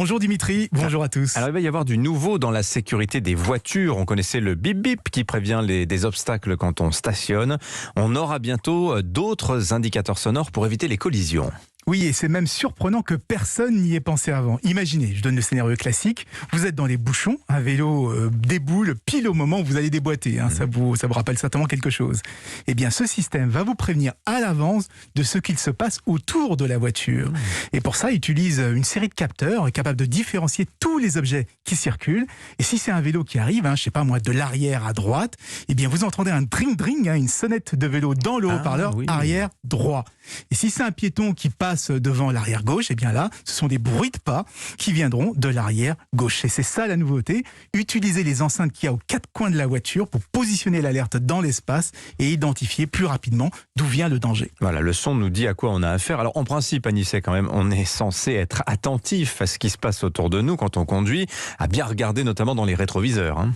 Bonjour Dimitri, bonjour à tous. Alors il va y avoir du nouveau dans la sécurité des voitures. On connaissait le bip bip qui prévient des obstacles quand on stationne. On aura bientôt d'autres indicateurs sonores pour éviter les collisions. Oui, et c'est même surprenant que personne n'y ait pensé avant. Imaginez, je donne le scénario classique, vous êtes dans les bouchons, un vélo déboule pile au moment où vous allez déboîter. Ça vous rappelle certainement quelque chose. Eh bien, ce système va vous prévenir à l'avance de ce qu'il se passe autour de la voiture. Et pour ça, il utilise une série de capteurs capables de différencier tous les objets qui circulent. Et si c'est un vélo qui arrive, je sais pas moi, de l'arrière à droite, eh bien, vous entendez un dring-dring, une sonnette de vélo dans le haut-parleur arrière droit. Et si c'est un piéton qui passe devant l'arrière gauche, et bien là, ce sont des bruits de pas qui viendront de l'arrière gauche. Et c'est ça la nouveauté, utiliser les enceintes qu'il y a aux quatre coins de la voiture pour positionner l'alerte dans l'espace et identifier plus rapidement d'où vient le danger. Voilà, le son nous dit à quoi on a affaire. Alors en principe, Anissé, quand même, on est censé être attentif à ce qui se passe autour de nous quand on conduit, à bien regarder notamment dans les rétroviseurs.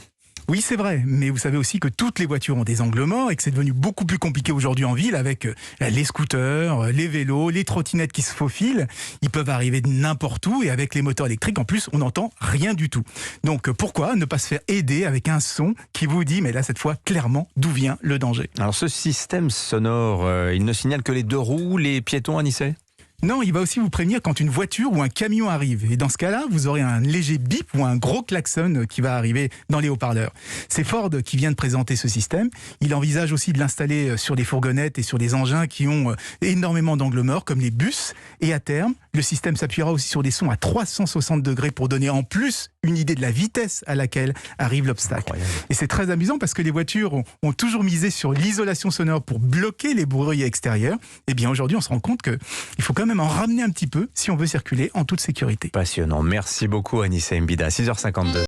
Oui, c'est vrai, mais vous savez aussi que toutes les voitures ont des angles morts et que c'est devenu beaucoup plus compliqué aujourd'hui en ville avec les scooters, les vélos, les trottinettes qui se faufilent. Ils peuvent arriver de n'importe où et avec les moteurs électriques, en plus, on n'entend rien du tout. Donc pourquoi ne pas se faire aider avec un son qui vous dit, mais là cette fois, clairement, d'où vient le danger? Alors ce système sonore, il ne signale que les deux roues, les piétons, Anissé ? Non, il va aussi vous prévenir quand une voiture ou un camion arrive. Et dans ce cas-là, vous aurez un léger bip ou un gros klaxon qui va arriver dans les haut-parleurs. C'est Ford qui vient de présenter ce système. Il envisage aussi de l'installer sur des fourgonnettes et sur des engins qui ont énormément d'angles morts, comme les bus. Et à terme, le système s'appuiera aussi sur des sons à 360 degrés pour donner en plus une idée de la vitesse à laquelle arrive l'obstacle. Incroyable. Et c'est très amusant parce que les voitures ont toujours misé sur l'isolation sonore pour bloquer les bruits extérieurs. Et bien aujourd'hui, on se rend compte qu'il faut quand même en ramener un petit peu si on veut circuler en toute sécurité. Passionnant. Merci beaucoup, Anissé Mbida. 6h52.